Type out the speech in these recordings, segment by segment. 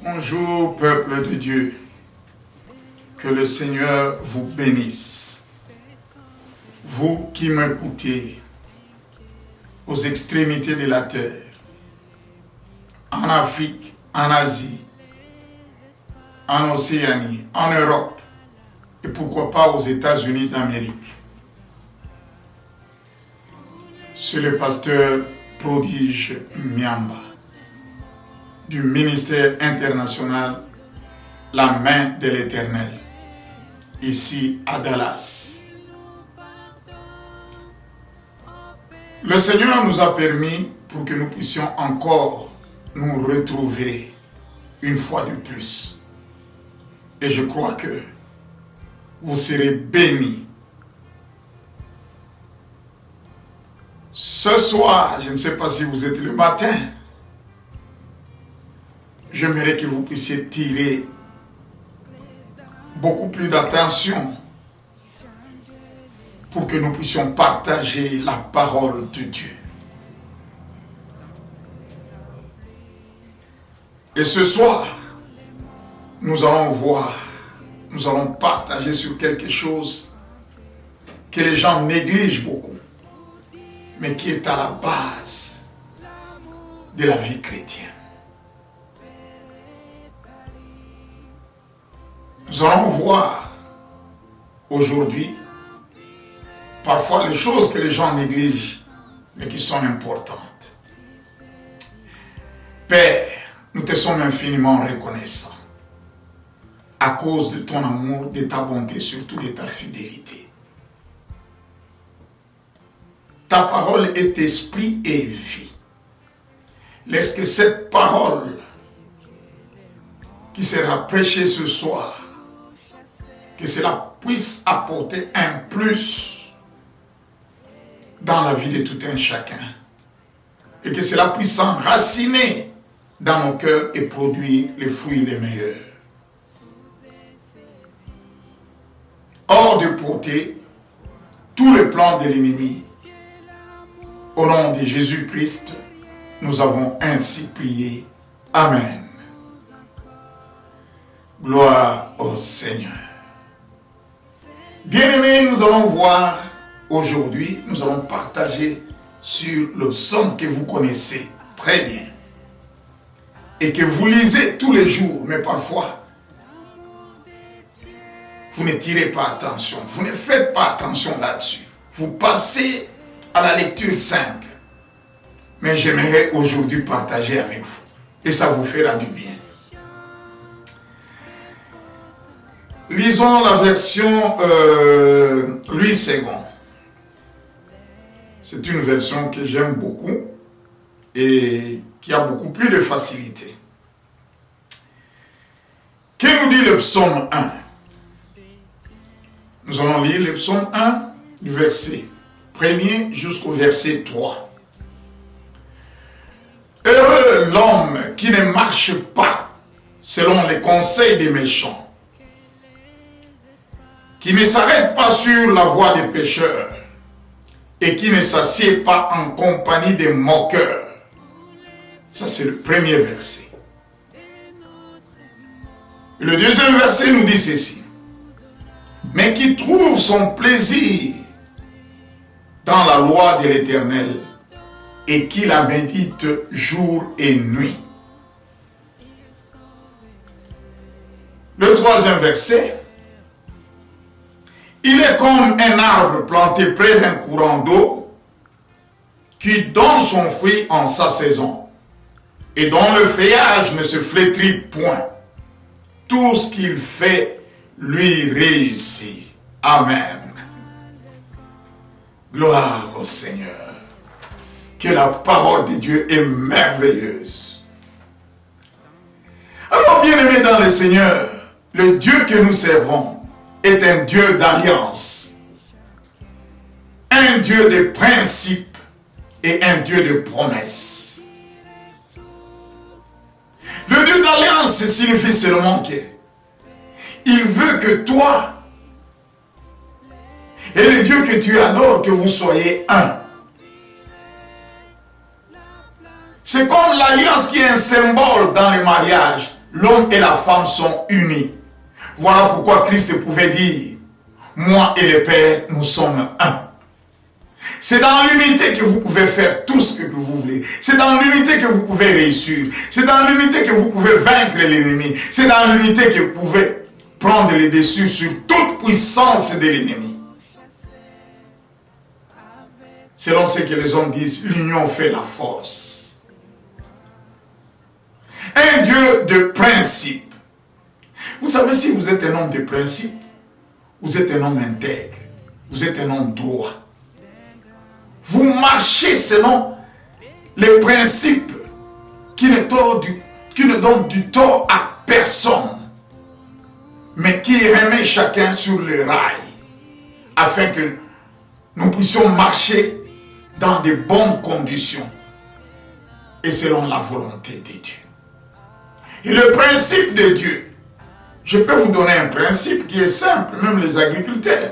Bonjour, peuple de Dieu. Que le Seigneur vous bénisse. Vous qui m'écoutez aux extrémités de la terre, en Afrique, en Asie, en Océanie, en Europe et pourquoi pas aux États-Unis d'Amérique. C'est le pasteur prodige Miamba du ministère international La Main de l'Éternel, ici à Dallas. Le Seigneur nous a permis pour que nous puissions encore nous retrouver une fois de plus. Et je crois que vous serez bénis. Ce soir, je ne sais pas si vous êtes le matin, j'aimerais que vous puissiez tirer beaucoup plus d'attention pour que nous puissions partager la parole de Dieu. Et ce soir, nous allons partager sur quelque chose que les gens négligent beaucoup, mais qui est à la base de la vie chrétienne. Nous allons voir aujourd'hui parfois les choses que les gens négligent, mais qui sont importantes. Père, nous te sommes infiniment reconnaissants à cause de ton amour, de ta bonté, surtout de ta fidélité. Ta parole est esprit et vie. Laisse que cette parole qui sera prêchée ce soir, que cela puisse apporter un plus dans la vie de tout un chacun. Et que cela puisse s'enraciner dans nos cœurs et produire les fruits les meilleurs. Hors de portée, tous les plans de l'ennemi. Au nom de Jésus-Christ, nous avons ainsi prié. Amen. Gloire au Seigneur. Bien-aimés, nous allons voir aujourd'hui, nous allons partager sur le psaume que vous connaissez très bien et que vous lisez tous les jours, mais parfois vous ne tirez pas attention, vous ne faites pas attention là-dessus. Vous passez à la lecture simple, mais j'aimerais aujourd'hui partager avec vous et ça vous fera du bien. Lisons la version Louis II. C'est une version que j'aime beaucoup et qui a beaucoup plus de facilité. Que nous dit le psaume 1? Nous allons lire le psaume 1 du verset 1er jusqu'au verset 3. Heureux l'homme qui ne marche pas selon les conseils des méchants, qui ne s'arrête pas sur la voie des pécheurs et qui ne s'assied pas en compagnie des moqueurs. Ça, c'est le premier verset. Et le deuxième verset nous dit ceci. Mais qui trouve son plaisir dans la loi de l'Éternel et qui la médite jour et nuit. Le troisième verset. Il est comme un arbre planté près d'un courant d'eau qui donne son fruit en sa saison et dont le feuillage ne se flétrit point. Tout ce qu'il fait lui réussit. Amen. Gloire au Seigneur. Que la parole de Dieu est merveilleuse. Alors, bien-aimés dans le Seigneur, le Dieu que nous servons est un Dieu d'alliance, un Dieu de principes et un Dieu de promesses. Le Dieu d'alliance signifie seulement qu'il veut que toi et le Dieu que tu adores, que vous soyez un. C'est comme l'alliance qui est un symbole dans le mariage. l'homme et la femme sont unis. Voilà pourquoi Christ pouvait dire, moi et le Père, nous sommes un. C'est dans l'unité que vous pouvez faire tout ce que vous voulez. C'est dans l'unité que vous pouvez réussir. C'est dans l'unité que vous pouvez vaincre l'ennemi. C'est dans l'unité que vous pouvez prendre le dessus sur toute puissance de l'ennemi. Selon ce que les hommes disent, l'union fait la force. Un Dieu de principe. Vous savez, si vous êtes un homme de principe, vous êtes un homme intègre, vous êtes un homme droit. Vous marchez selon les principes qui ne donnent du tort à personne, mais qui remet chacun sur le rail, afin que nous puissions marcher dans de bonnes conditions et selon la volonté de Dieu. Et le principe de Dieu, je peux vous donner un principe qui est simple, même les agriculteurs.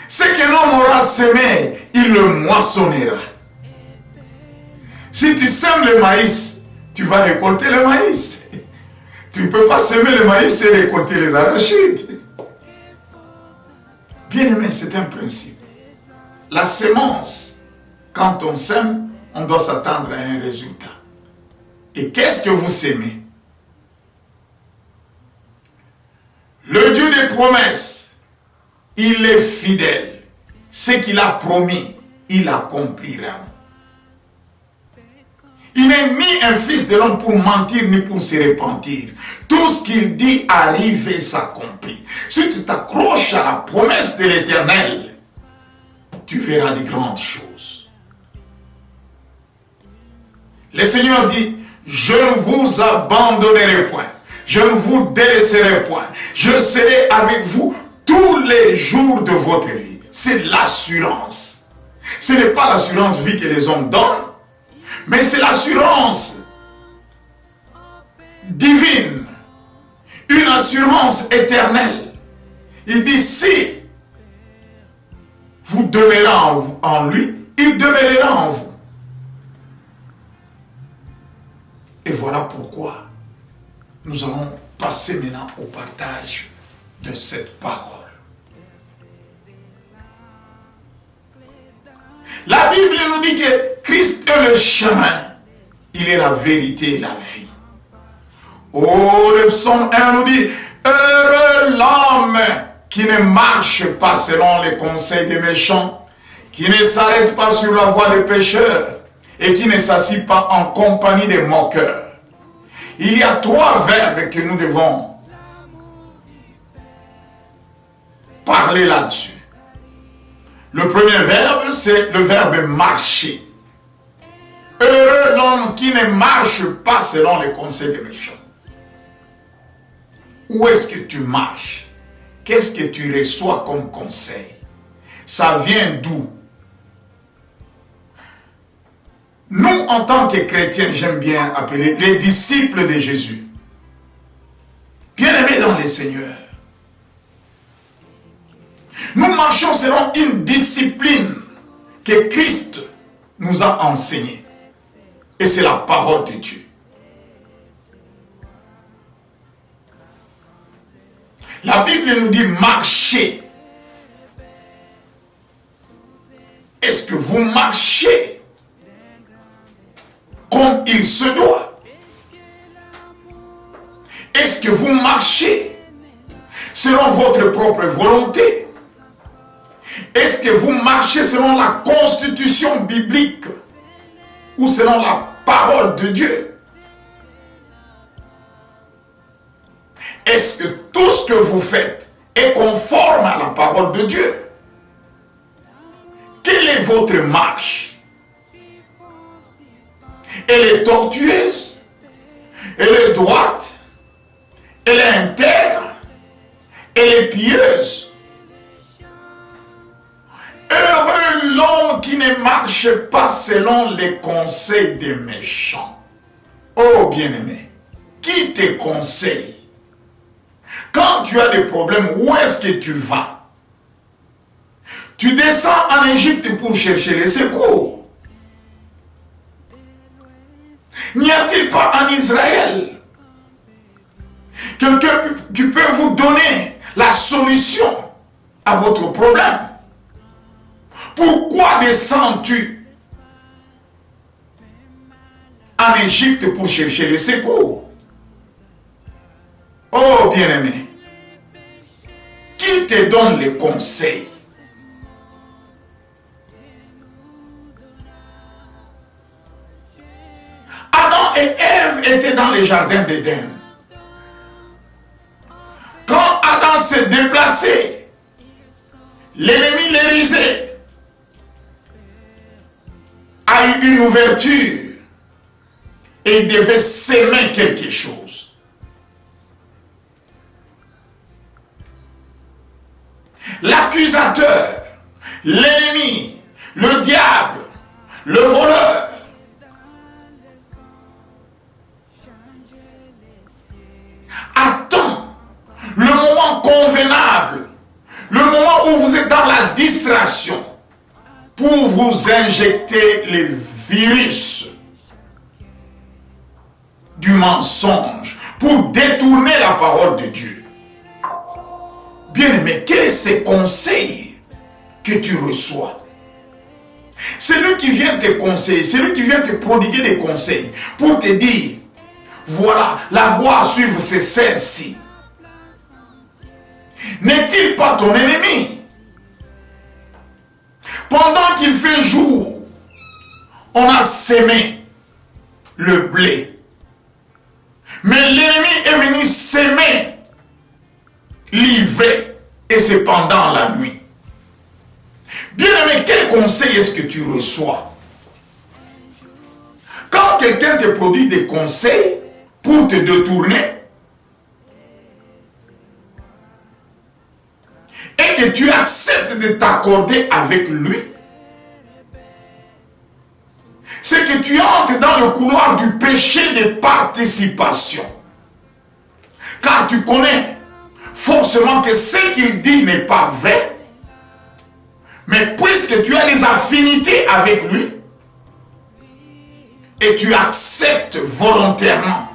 Ce que l'homme aura semé, il le moissonnera. Si tu sèmes le maïs, tu vas récolter le maïs. Tu ne peux pas semer le maïs et récolter les arachides. Bien aimé, c'est un principe. La sémence, quand on sème, on doit s'attendre à un résultat. Et qu'est-ce que vous sémez? Le Dieu des promesses, il est fidèle. Ce qu'il a promis, il accomplira. Il n'est ni un fils de l'homme pour mentir, ni pour se repentir. Tout ce qu'il dit arrive et s'accomplit. Si tu t'accroches à la promesse de l'Éternel, tu verras de grandes choses. Le Seigneur dit, je ne vous abandonnerai point. Je ne vous délaisserai point. Je serai avec vous tous les jours de votre vie. C'est l'assurance. Ce n'est pas l'assurance vie que les hommes donnent, mais c'est l'assurance divine. Une assurance éternelle. Il dit, si vous demeurez en lui, il demeurera en vous. Et voilà pourquoi nous allons passer maintenant au partage de cette parole. La Bible nous dit que Christ est le chemin, il est la vérité et la vie. Oh, le psaume 1 nous dit, heureux l'homme qui ne marche pas selon les conseils des méchants, qui ne s'arrête pas sur la voie des pécheurs et qui ne s'assied pas en compagnie des moqueurs. Il y a 3 verbes que nous devons parler là-dessus. Le premier verbe, c'est le verbe marcher. Heureux l'homme qui ne marche pas selon les conseils des méchants. Où est-ce que tu marches? Qu'est-ce que tu reçois comme conseil? Ça vient d'où? Nous, en tant que chrétiens, j'aime bien appeler les disciples de Jésus. Bien-aimés dans les Seigneurs. Nous marchons selon une discipline que Christ nous a enseignée. Et c'est la parole de Dieu. La Bible nous dit marcher. Est-ce que vous marchez comme il se doit? Est-ce que vous marchez selon votre propre volonté? Est-ce que vous marchez selon la constitution biblique ou selon la parole de Dieu? Est-ce que tout ce que vous faites est conforme à la parole de Dieu? Quelle est votre marche? Elle est tortueuse? Elle est droite? Elle est intègre? Elle est pieuse? Heureux l'homme qui ne marche pas selon les conseils des méchants. Oh bien-aimé, qui te conseille? Quand tu as des problèmes, où est-ce que tu vas? Tu descends en Égypte pour chercher les secours. N'y a-t-il pas en Israël quelqu'un qui peut vous donner la solution à votre problème. Pourquoi descends-tu en Égypte pour chercher les secours? Oh bien-aimé, qui te donne les conseils? Adam et Ève étaient dans le jardin d'Éden. Quand Adam s'est déplacé, l'ennemi l'Érisée a eu une ouverture et il devait s'aimer quelque chose. L'accusateur, l'ennemi, le diable, le voleur, attend le moment convenable, le moment où vous êtes dans la distraction pour vous injecter les virus du mensonge, pour détourner la parole de Dieu. Bien-aimé, quels sont ces conseils que tu reçois? Celui qui vient te conseiller, celui qui vient te prodiguer des conseils pour te dire, voilà, la voie à suivre, c'est celle-ci. N'est-il pas ton ennemi? Pendant qu'il fait jour, on a sémé le blé. Mais l'ennemi est venu s'aimer l'hiver et c'est pendant la nuit. Bien-aimé, quel conseil est-ce que tu reçois? Quand quelqu'un te produit des conseils pour te détourner et que tu acceptes de t'accorder avec lui, c'est que tu entres dans le couloir du péché de participation. Car tu connais forcément que ce qu'il dit n'est pas vrai, mais puisque tu as des affinités avec lui, et tu acceptes volontairement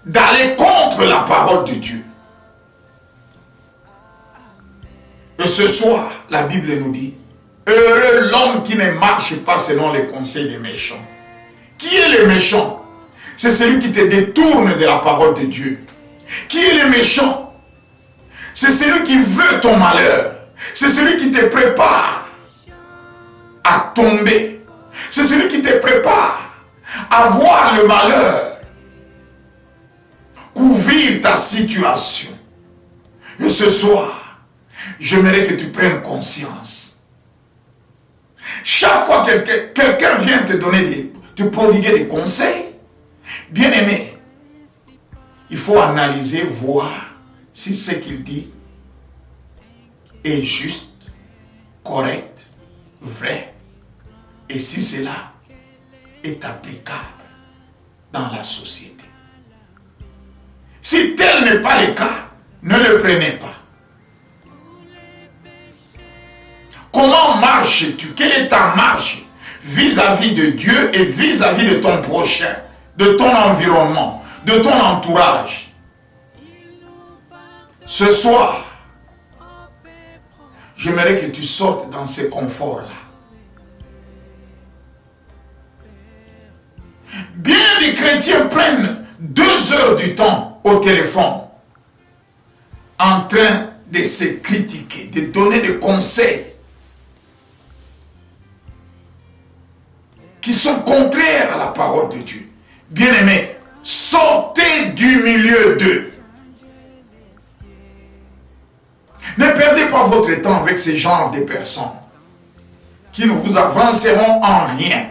d'aller contre la parole de Dieu. Et ce soir, la Bible nous dit, heureux l'homme qui ne marche pas selon les conseils des méchants. Qui est le méchant? C'est celui qui te détourne de la parole de Dieu. Qui est le méchant? C'est celui qui veut ton malheur. C'est celui qui te prépare à tomber. C'est celui qui te prépare à voir le malheur couvrir ta situation. Et ce soir, j'aimerais que tu prennes conscience. Chaque fois que quelqu'un vient te donner te prodiguer des conseils, bien aimé, il faut analyser, voir si ce qu'il dit est juste, correct, vrai, et si cela est applicable dans la société. Si tel n'est pas le cas, ne le prenez pas. Comment marches-tu? Quelle est ta marche vis-à-vis de Dieu et vis-à-vis de ton prochain, de ton environnement, de ton entourage? Ce soir, j'aimerais que tu sortes dans ce confort-là. Bien des chrétiens prennent 2 heures du temps au téléphone en train de se critiquer, de donner des conseils qui sont contraires à la parole de Dieu. Bien-aimés, sortez du milieu d'eux. Ne perdez pas votre temps avec ce genre de personnes qui ne vous avanceront en rien.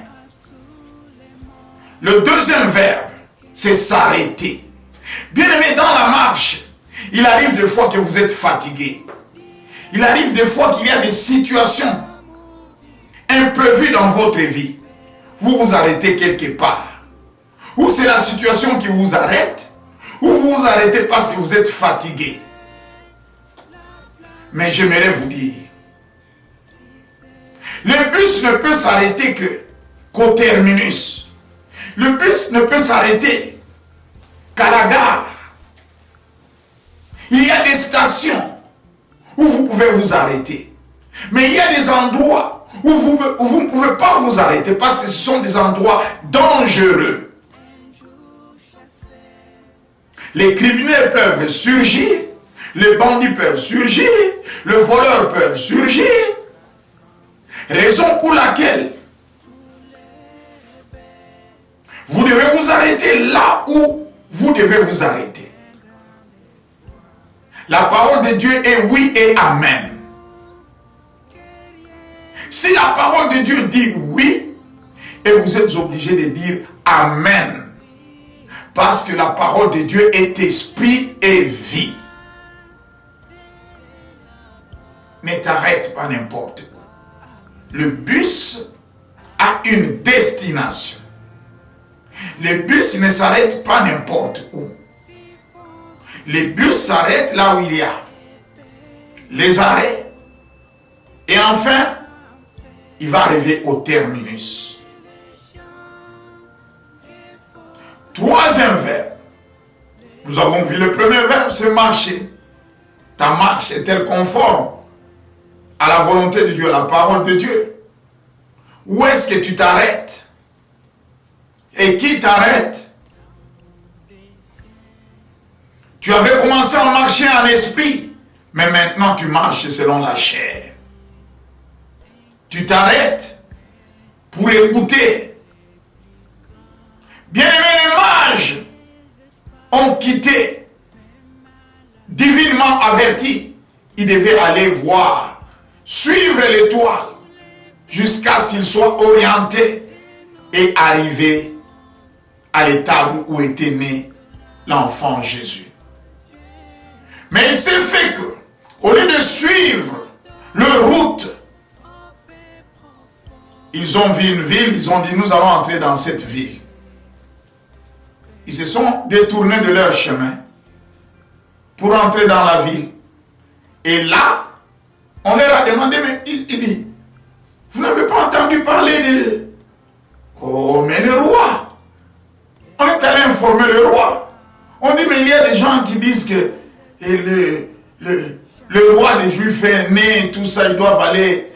Le deuxième verbe, c'est s'arrêter. Bien-aimé, dans la marche, il arrive des fois que vous êtes fatigué. Il arrive des fois qu'il y a des situations imprévues dans votre vie. Vous vous arrêtez quelque part. Ou c'est la situation qui vous arrête, ou vous vous arrêtez parce que vous êtes fatigué. Mais j'aimerais vous dire, le bus ne peut s'arrêter qu'au terminus. Le bus ne peut s'arrêter qu'à la gare des stations où vous pouvez vous arrêter. Mais il y a des endroits où vous ne pouvez pas vous arrêter parce que ce sont des endroits dangereux. Les criminels peuvent surgir, les bandits peuvent surgir, les voleurs peuvent surgir. Raison pour laquelle vous devez vous arrêter là où vous devez vous arrêter. La parole de Dieu est oui et amen. Si la parole de Dieu dit oui, et vous êtes obligé de dire amen. Parce que la parole de Dieu est esprit et vie. Ne t'arrête pas n'importe où. Le bus a une destination. Le bus ne s'arrête pas n'importe où. Les bus s'arrêtent là où il y a les arrêts. Et enfin, il va arriver au terminus. Troisième verbe. Nous avons vu le premier verbe, c'est marcher. Ta marche est-elle conforme à la volonté de Dieu, à la parole de Dieu? Où est-ce que tu t'arrêtes? Et qui t'arrête? Tu avais commencé à marcher en esprit, mais maintenant tu marches selon la chair. Tu t'arrêtes pour écouter. Bien-aimés, les mages ont quitté, divinement avertis. Ils devaient aller voir, suivre l'étoile, jusqu'à ce qu'ils soient orientés et arriver à l'étable où était né l'enfant Jésus. Mais il s'est fait que, au lieu de suivre leur route, ils ont vu une ville, ils ont dit nous allons entrer dans cette ville. Ils se sont détournés de leur chemin pour entrer dans la ville. Et là, on leur a demandé, mais il dit, vous n'avez pas entendu parler de... Oh, mais le roi. On est allé informer le roi. On dit, mais il y a des gens qui disent que le roi des Juifs est né et tout ça, ils doivent aller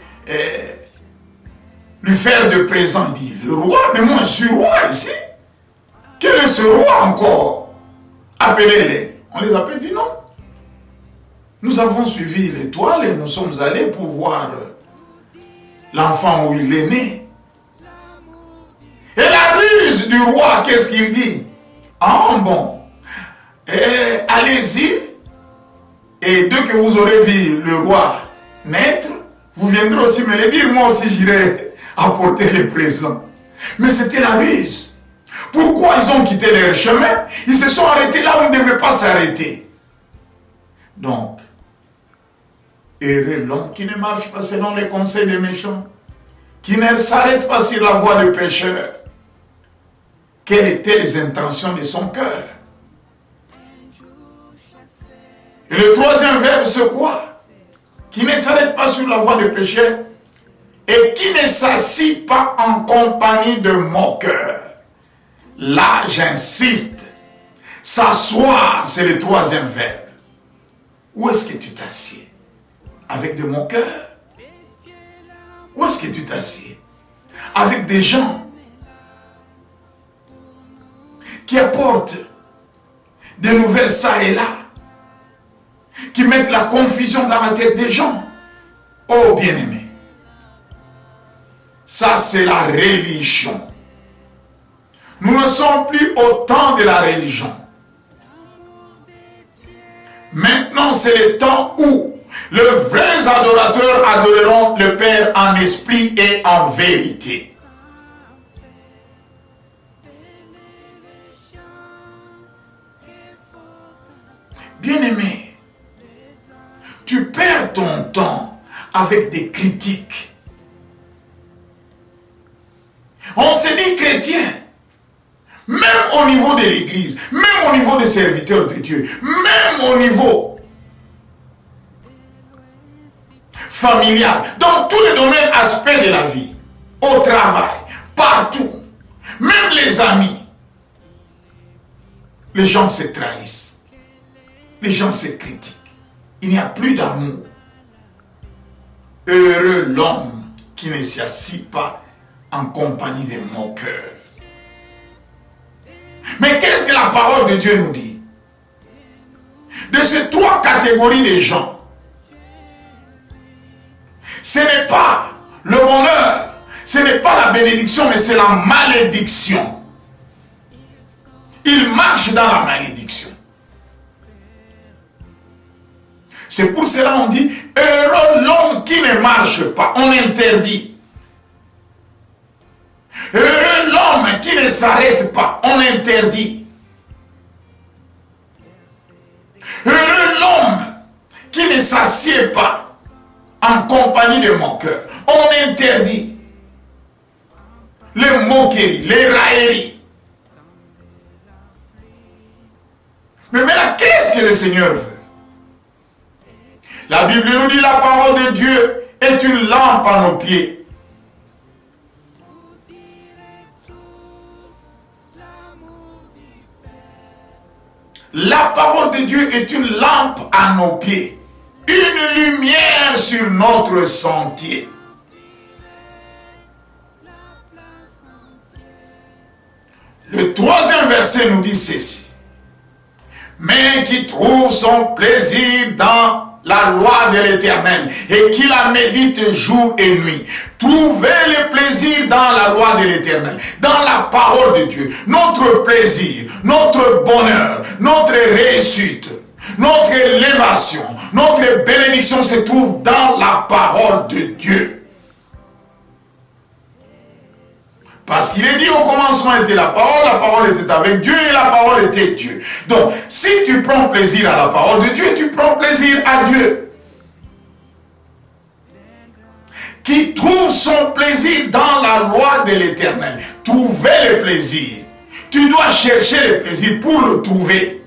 lui faire de présents. Il dit, le roi, mais moi je suis roi ici. Quel est ce roi encore? Appelez-les. On les appelle, dit non. Nous avons suivi l'étoile et nous sommes allés pour voir l'enfant où il est né. Et la ruse du roi, qu'est-ce qu'il dit? Ah bon, allez-y. Et dès que vous aurez vu le roi naître, vous viendrez aussi me le dire. Moi aussi j'irai apporter les présents. Mais c'était la ruse. Pourquoi ils ont quitté leur chemin? Ils se sont arrêtés là où ils ne devaient pas s'arrêter. Donc, heureux l'homme qui ne marche pas selon les conseils des méchants, qui ne s'arrête pas sur la voie du pécheur. Quelles étaient les intentions de son cœur? Et le troisième verbe, c'est quoi? Qui ne s'arrête pas sur la voie du pécheur et qui ne s'assit pas en compagnie de moqueurs. Là, j'insiste, s'asseoir, c'est le troisième verbe. Où est-ce que tu t'assieds? Avec des moqueurs? Où est-ce que tu t'assieds? Avec des gens qui apportent des nouvelles ça et là, qui mettent la confusion dans la tête des gens. Oh bien-aimé, ça c'est la religion. Nous ne sommes plus au temps de la religion. Maintenant, c'est le temps où les vrais adorateurs adoreront le Père en esprit et en vérité. Bien-aimé, tu perds ton temps avec des critiques. On se dit chrétien. Même au niveau de l'église, même au niveau des serviteurs de Dieu, même au niveau familial, dans tous les domaines, aspects de la vie, au travail, partout, même les amis, les gens se trahissent, les gens se critiquent. il n'y a plus d'amour. Heureux l'homme qui ne s'assit pas en compagnie des moqueurs. Mais qu'est-ce que la parole de Dieu nous dit? De ces trois catégories de gens, ce n'est pas le bonheur, ce n'est pas la bénédiction, mais c'est la malédiction. Ils marchent dans la malédiction. C'est pour cela qu'on dit, heureux l'homme qui ne marche pas, on interdit. Heureux l'homme qui ne s'arrête pas, on interdit. Heureux l'homme qui ne s'assied pas en compagnie de moqueurs, on interdit. Les moqueries, les railleries. Mais maintenant, qu'est-ce que le Seigneur veut? La Bible nous dit, la parole de Dieu est une lampe à nos pieds. La parole de Dieu est une lampe à nos pieds, une lumière sur notre sentier. Le troisième verset nous dit ceci. Mais qui trouve son plaisir dans la loi de l'Éternel et qui la médite jour et nuit. Trouvez le plaisir dans la loi de l'Éternel, dans la parole de Dieu. Notre plaisir, notre bonheur, notre réussite, notre élévation, notre bénédiction se trouve dans la parole de Dieu. Parce qu'il est dit au commencement était la parole était avec Dieu et la parole était Dieu. Donc, si tu prends plaisir à la parole de Dieu, tu prends plaisir à Dieu. Qui trouve son plaisir dans la loi de l'Éternel. Trouver le plaisir. Tu dois chercher le plaisir pour le trouver.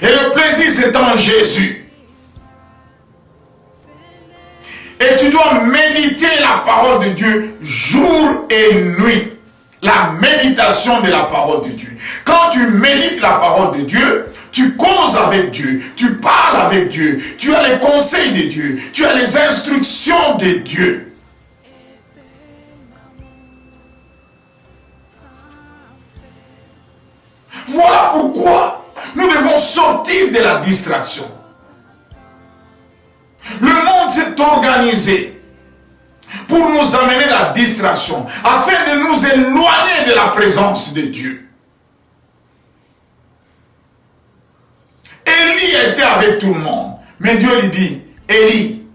Et le plaisir, c'est en Jésus. Et tu dois méditer la parole de Dieu jour et nuit. La méditation de la parole de Dieu. Quand tu médites la parole de Dieu, tu causes avec Dieu, tu parles avec Dieu, tu as les conseils de Dieu, tu as les instructions de Dieu. Voilà pourquoi nous devons sortir de la distraction. Le monde s'est organisé pour nous amener la distraction, afin de nous éloigner de la présence de Dieu. Élie était avec tout le monde, mais Dieu lui dit, Élie,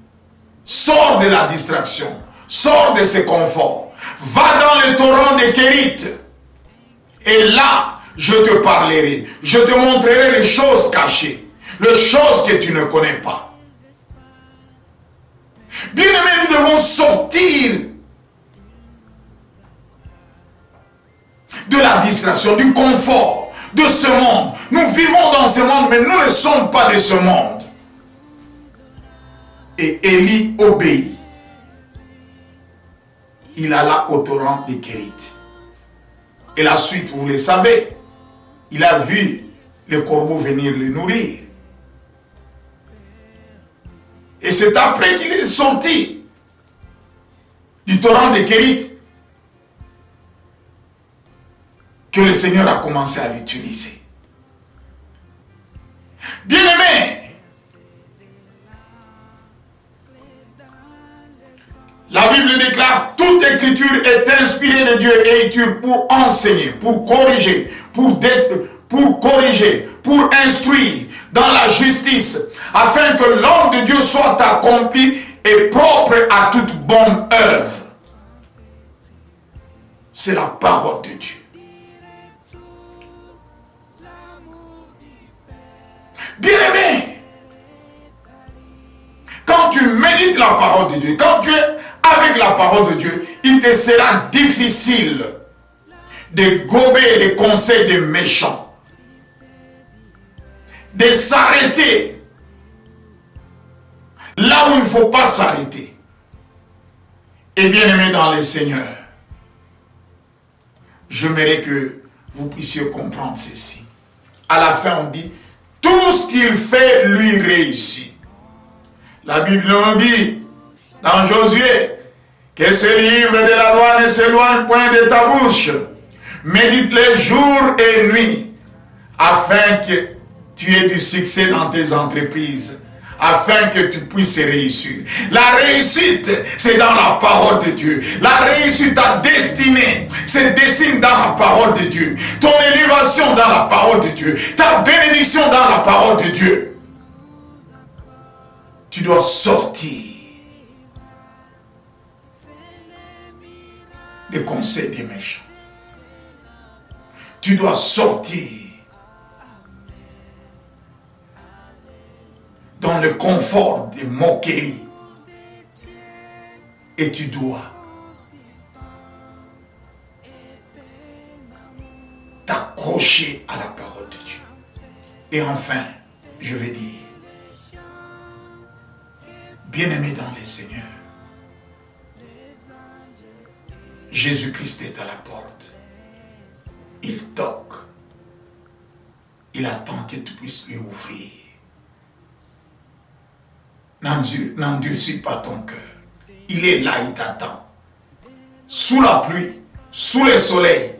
sors de la distraction, sors de ce confort, va dans le torrent de Kérit, et là, je te parlerai, je te montrerai les choses cachées, les choses que tu ne connais pas. Bien-aimés, nous devons sortir de la distraction, du confort, de ce monde. Nous vivons dans ce monde, mais nous ne sommes pas de ce monde. Et Élie obéit. Il alla au torrent de Kérit. Et la suite, vous le savez, il a vu les corbeaux venir le nourrir. Et c'est après qu'il est sorti du torrent de Kérit que le Seigneur a commencé à l'utiliser. Bien-aimés, la Bible déclare, toute écriture est inspirée de Dieu et utile pour enseigner, pour corriger, pour corriger, pour instruire dans la justice, afin que l'homme de Dieu soit accompli et propre à toute bonne œuvre. C'est la parole de Dieu. Bien-aimé, quand tu médites la parole de Dieu, quand tu es avec la parole de Dieu, il te sera difficile de gober les conseils des méchants, de s'arrêter là où il ne faut pas s'arrêter. Et bien aimé dans le Seigneur, j'aimerais que vous puissiez comprendre ceci. À la fin, on dit, tout ce qu'il fait lui réussit. La Bible nous dit dans Josué que ce livre de la loi ne s'éloigne point de ta bouche. Médite-le jour et nuit afin que tu aies du succès dans tes entreprises, afin que tu puisses réussir. La réussite, c'est dans la parole de Dieu. La réussite, ta destinée, se dessine dans la parole de Dieu. Ton élévation dans la parole de Dieu. Ta bénédiction dans la parole de Dieu. Tu dois sortir des conseils des méchants. Tu dois sortir dans le confort des moqueries. Et tu dois t'accrocher à la parole de Dieu. Et enfin, je vais dire, bien-aimé dans le Seigneur, Jésus-Christ est à la porte. Il toque. Il attend que tu puisses lui ouvrir. N'endurcis pas ton cœur. Il est là, il t'attend. Sous la pluie, sous le soleil,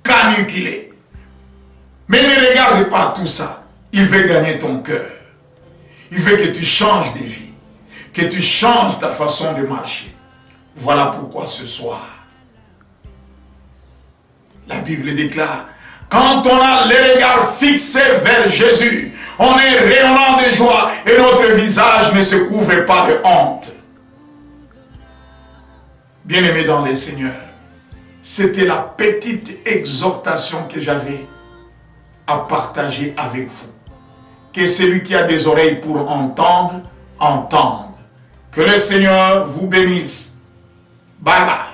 caniculaire. Mais ne regarde pas tout ça. Il veut gagner ton cœur. Il veut que tu changes de vie. Que tu changes ta façon de marcher. Voilà pourquoi ce soir, la Bible déclare, quand on a les regards fixés vers Jésus, on est rayonnant de joie et notre visage ne se couvre pas de honte. Bien-aimés dans le Seigneur, c'était la petite exhortation que j'avais à partager avec vous. Que celui qui a des oreilles pour entendre, entende. Que le Seigneur vous bénisse. Bye bye.